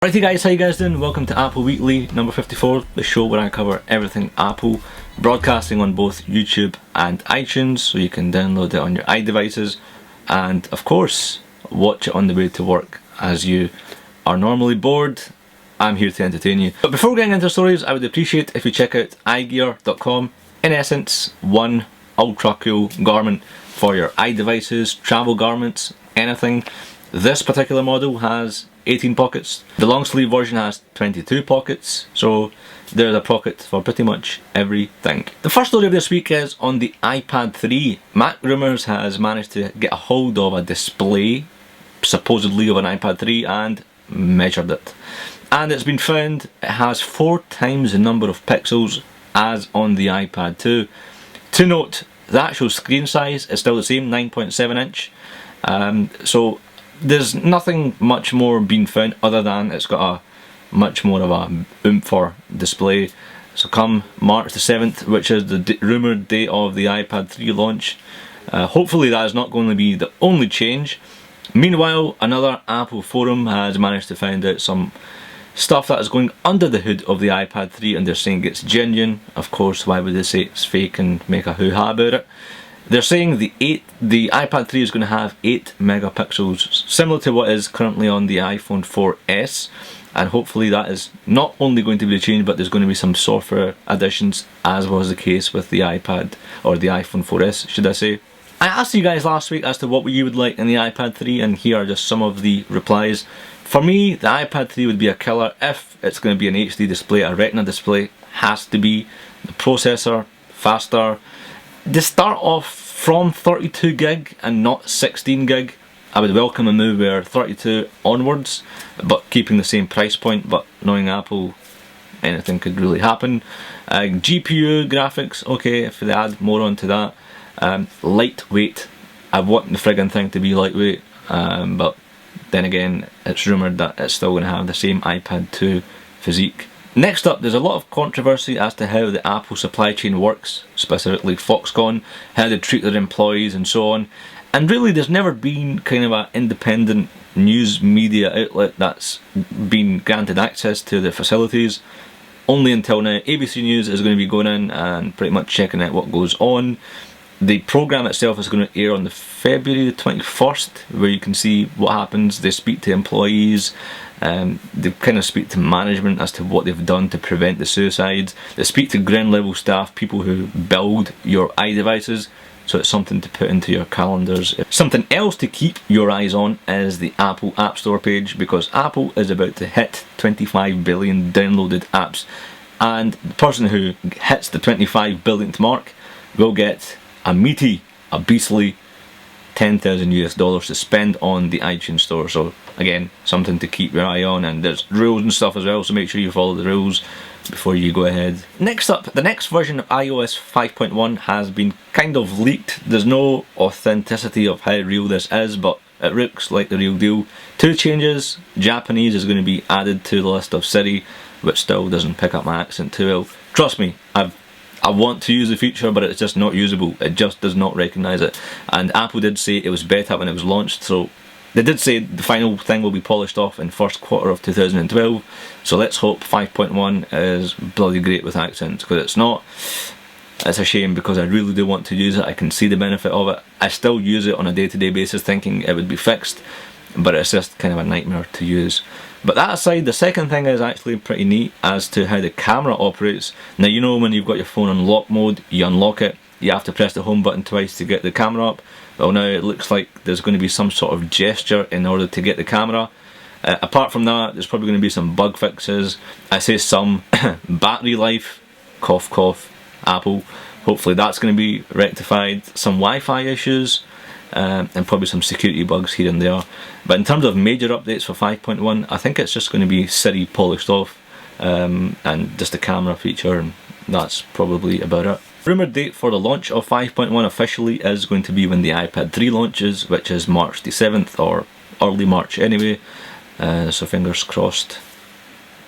Alrighty guys, how you guys doing? Welcome to Apple Weekly number 54, the show where I cover everything Apple, broadcasting on both YouTube and iTunes, so you can download it on your iDevices and of course watch it on the way to work as you are normally bored. I'm here to entertain you. But before getting into stories, I would appreciate if you check out iGear.com. In essence, one ultra cool garment for your iDevices, travel garments, anything. This particular model has 18 pockets. The long sleeve version has 22 pockets, so there's a pocket for pretty much everything. The first story of this week is on the iPad 3. Mac Rumors has managed to get a hold of a display, supposedly of an iPad 3, and measured it. And it's been found it has 4 times the number of pixels as on the iPad 2. To note, the actual screen size is still the same, 9.7 inch. So there's nothing much more being found other than it's got a much more of a oompher display. So come March the 7th, which is the rumoured date of the iPad 3 launch, hopefully that is not going to be the only change. Meanwhile, another Apple forum has managed to find out some stuff that is going under the hood of the iPad 3, and they're saying it's genuine. Of course, why would they say it's fake and make a hoo-ha about it? They're saying the iPad 3 is going to have 8 megapixels, similar to what is currently on the iPhone 4S, and hopefully that is not only going to be a change, but there's going to be some software additions, as was the case with the iPad, or the iPhone 4S should I say. I asked you guys last week as to what you would like in the iPad 3, and here are just some of the replies. For me, the iPad 3 would be a killer if it's going to be an HD display, a Retina display. Has to be. The processor, faster. To start off from 32 gig and not 16 gig, I would welcome a move where 32 onwards, but keeping the same price point. But knowing Apple, anything could really happen. GPU graphics, okay, if they add more onto that. Lightweight, I want the friggin' thing to be lightweight, but then again, it's rumoured that it's still going to have the same iPad 2 physique. Next up, there's a lot of controversy as to how the Apple supply chain works, specifically Foxconn, how they treat their employees and so on. And really there's never been kind of an independent news media outlet that's been granted access to the facilities. Only until now, ABC News is going to be going in and pretty much checking out what goes on. The programme itself is going to air on the February the 21st, where you can see what happens. They speak to employees, they kind of speak to management as to what they've done to prevent the suicides. They speak to ground level staff, people who build your iDevices, so it's something to put into your calendars. Something else to keep your eyes on is the Apple App Store page, because Apple is about to hit 25 billion downloaded apps, and the person who hits the 25 billionth mark will get a meaty, a beastly $10,000 US to spend on the iTunes store. So again, something to keep your eye on, and there's rules and stuff as well, so make sure you follow the rules before you go ahead. Next up, the next version of iOS 5.1 has been kind of leaked. There's no authenticity of how real this is, but it looks like the real deal. 2 changes. Japanese is going to be added to the list of Siri, which still doesn't pick up my accent too well. Trust me, I want to use the feature, but it's just not usable. It just does not recognise it. And Apple did say it was beta when it was launched, so they did say the final thing will be polished off in first quarter of 2012. So let's hope 5.1 is bloody great with accents, because it's not. It's a shame, because I really do want to use it. I can see the benefit of it. I still use it on a day-to-day basis thinking it would be fixed, but it's just kind of a nightmare to use. But that aside, the second thing is actually pretty neat as to how the camera operates. Now, you know when you've got your phone on lock mode, you unlock it, you have to press the home button twice to get the camera up. Well, now it looks like there's going to be some sort of gesture in order to get the camera. Apart from that, there's probably going to be some bug fixes. I say some. Battery life, cough cough, Apple. Hopefully that's going to be rectified. Some Wi-Fi issues. And probably some security bugs here and there. But in terms of major updates for 5.1, I think it's just going to be Siri polished off, and just the camera feature, and that's probably about it. Rumoured date for the launch of 5.1 officially is going to be when the iPad 3 launches, which is March the 7th, or early March anyway, so fingers crossed.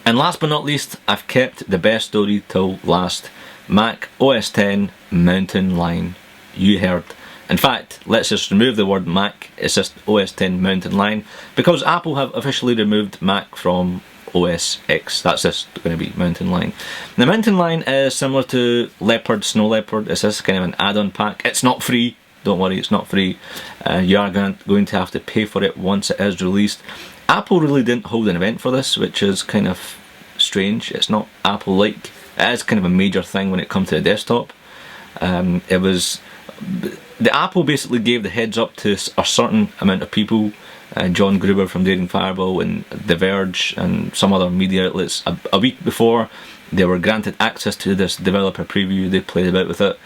And last but not least, I've kept the best story till last. Mac OS X Mountain Lion. You heard. In fact, let's just remove the word Mac, it's just OS X Mountain Lion, because Apple have officially removed Mac from OS X. That's this going to be Mountain Lion. The Mountain Lion is similar to Leopard, Snow Leopard. It's this kind of an add-on pack. It's not free. Don't worry, it's not free. You are going to have to pay for it once it is released. Apple really didn't hold an event for this, which is kind of strange. It's not Apple-like. It is kind of a major thing when it comes to the desktop. It was... The Apple basically gave the heads up to a certain amount of people. John Gruber from Daring Fireball and The Verge and some other media outlets. A week before, they were granted access to this developer preview. They played about with it.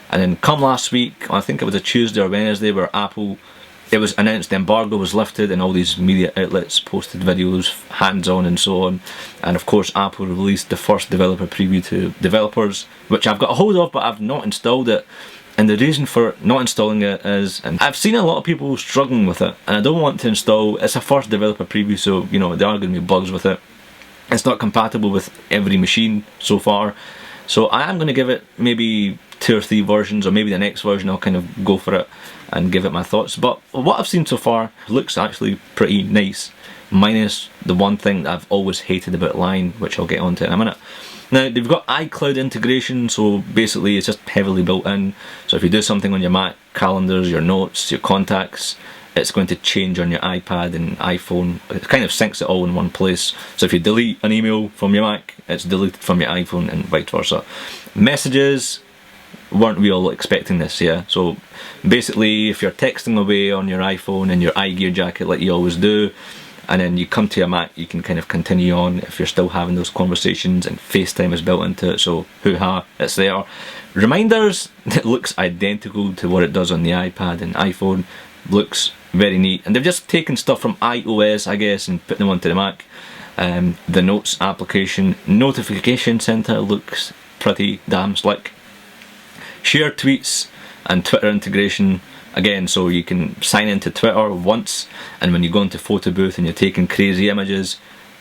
And then come last week, I think it was a Tuesday or Wednesday, where it was announced the embargo was lifted and all these media outlets posted videos, hands-on and so on. And of course Apple released the first developer preview to developers, which I've got a hold of but I've not installed it. And the reason for not installing it is, and I've seen a lot of people struggling with it, and I don't want to install, it's a first developer preview, so you know there are going to be bugs with it. It's not compatible with every machine so far. So I am going to give it maybe 2 or 3 versions, or maybe the next version I'll kind of go for it and give it my thoughts. But what I've seen so far looks actually pretty nice, minus the one thing that I've always hated about Lion, which I'll get onto in a minute. Now they've got iCloud integration, so basically it's just heavily built in. So if you do something on your Mac, calendars, your notes, your contacts, it's going to change on your iPad and iPhone. It kind of syncs it all in one place. So if you delete an email from your Mac, it's deleted from your iPhone and vice versa. Messages, weren't we all expecting this, yeah? So basically if you're texting away on your iPhone and your iGear jacket like you always do, and then you come to your Mac, you can kind of continue on if you're still having those conversations, and FaceTime is built into it, so hoo-ha, it's there. Reminders, it looks identical to what it does on the iPad and iPhone. Looks very neat, and they've just taken stuff from iOS, I guess, and put them onto the Mac. The Notes application, Notification Center looks pretty damn slick. Share tweets and Twitter integration, again, so you can sign into Twitter once, and when you go into Photo Booth and you're taking crazy images,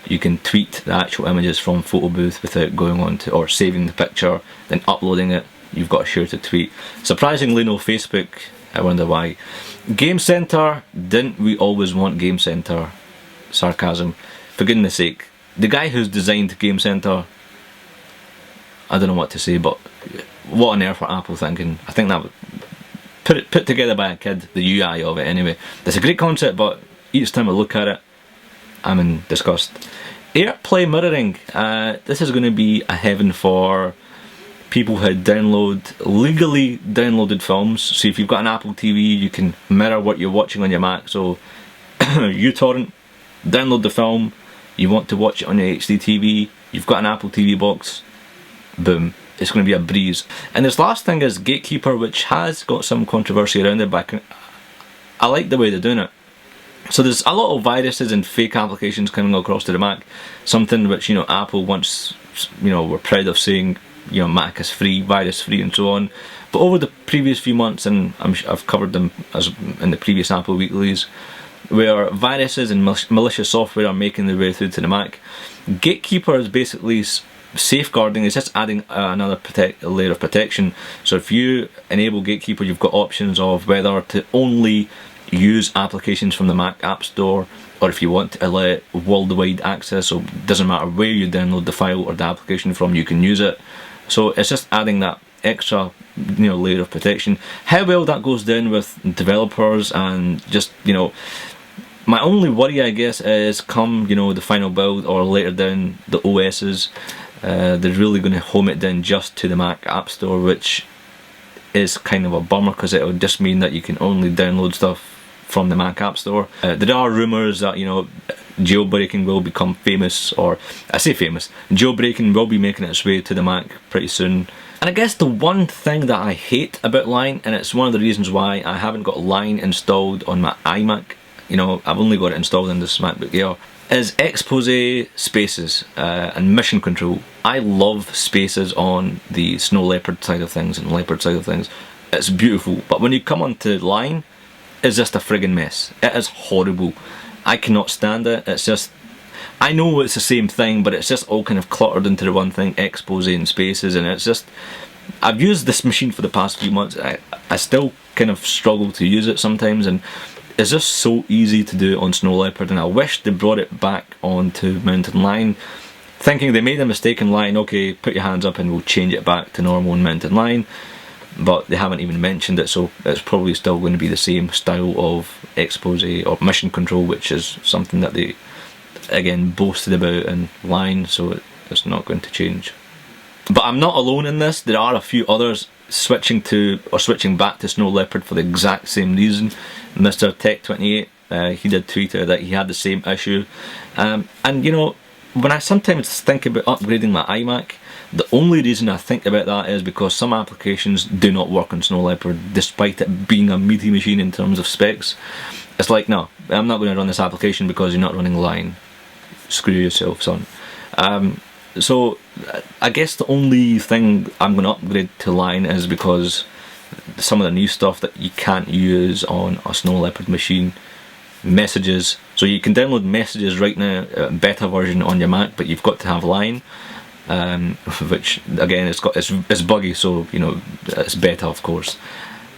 you can tweet the actual images from Photo Booth without going on to, or saving the picture, then uploading it. You've got a share to tweet. Surprisingly no Facebook, I wonder why. Game Center, didn't we always want Game Center? Sarcasm. For goodness sake, the guy who's designed Game Center, I don't know what to say, but what on earth were Apple thinking? I think that was put together by a kid, the UI of it anyway. It's a great concept, but each time I look at it, I'm in disgust. AirPlay mirroring, this is going to be a heaven for people who legally downloaded films. So if you've got an Apple TV, you can mirror what you're watching on your Mac. So uTorrent, download the film, you want to watch it on your HD TV, you've got an Apple TV box, boom, it's going to be a breeze. And this last thing is Gatekeeper, which has got some controversy around it, but I like the way they're doing it. So there's a lot of viruses and fake applications coming across to the Mac, something which, you know, Apple once, you know, were proud of saying, you know, Mac is free, virus free and so on. But over the previous few months, and I've covered them as in the previous Apple Weeklies, where viruses and malicious software are making their way through to the Mac, Gatekeeper is basically safeguarding. It's just adding another layer of protection. So if you enable Gatekeeper, you've got options of whether to only use applications from the Mac App Store, or if you want to allow it worldwide access, so it doesn't matter where you download the file or the application from, you can use it. So it's just adding that extra, you know, layer of protection. How well that goes down with developers, and just, you know, my only worry, I guess, is come, you know, the final build or later down the OSs, they're really going to home it down just to the Mac App Store, which is kind of a bummer, because it would just mean that you can only download stuff from the Mac App Store. There are rumours that, you know, jailbreaking will become famous, or I say famous, jailbreaking will be making its way to the Mac pretty soon. And I guess the one thing that I hate about Lion, and it's one of the reasons why I haven't got Lion installed on my iMac, you know, I've only got it installed in this MacBook Air, is expose spaces and mission control. I love spaces on the Snow Leopard side of things and Leopard side of things. It's beautiful, but when you come onto Lion, it's just a friggin' mess. It is horrible. I cannot stand it. It's just, I know it's the same thing, but it's just all kind of cluttered into the one thing, expose and spaces, and it's just, I've used this machine for the past few months. I still kind of struggle to use it sometimes, and is just so easy to do on Snow Leopard, and I wish they brought it back onto Mountain Lion. Thinking they made a mistake in Lion, okay, put your hands up and we'll change it back to normal in Mountain Lion. But they haven't even mentioned it, so it's probably still going to be the same style of expose or mission control, which is something that they, again, boasted about in Lion, so it's not going to change. But I'm not alone in this. There are a few others switching back to Snow Leopard for the exact same reason. Mr. Tech28, he did tweet out that he had the same issue. And you know, when I sometimes think about upgrading my iMac, the only reason I think about that is because some applications do not work on Snow Leopard, despite it being a meaty machine in terms of specs. It's like, no, I'm not going to run this application because you're not running Lion. Screw yourself, son. So I guess the only thing I'm going to upgrade to Lion is because some of the new stuff that you can't use on a Snow Leopard machine. Messages, so you can download Messages right now, beta version on your Mac, but you've got to have Lion, which again it's buggy, so you know it's beta, of course.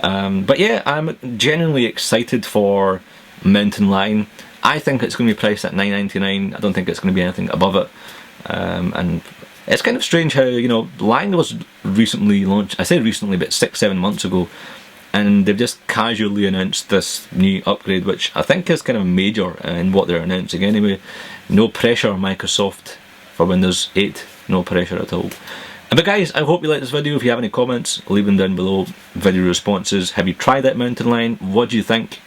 But yeah, I'm genuinely excited for Mountain Lion. I think it's going to be priced at $9.99. I don't think it's going to be anything above it. And it's kind of strange how, you know, Lion was recently launched. I say recently, but 6-7 months ago. And they've just casually announced this new upgrade, which I think is kind of major in what they're announcing anyway. No pressure, Microsoft, for Windows 8. No pressure at all. But guys, I hope you liked this video. If you have any comments, leave them down below. Video responses. Have you tried that Mountain Lion? What do you think?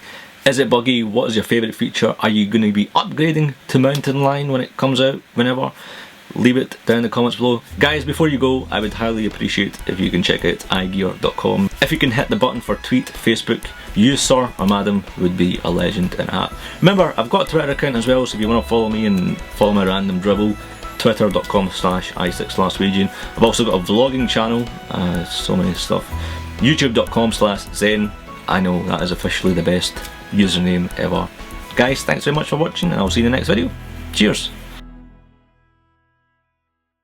Is it buggy? What is your favourite feature? Are you going to be upgrading to Mountain Lion when it comes out, whenever? Leave it down in the comments below. Guys, before you go, I would highly appreciate if you can check out igear.com. If you can hit the button for tweet, Facebook, use Sir or Madam would be a legend in that. Remember, I've got a Twitter account as well, so if you want to follow me and follow my random dribble, twitter.com/i6glaswegian. I've also got a vlogging channel, so many stuff. youtube.com/Zen. I know that is officially the best username ever. Guys, thanks very much for watching, and I'll see you in the next video. Cheers!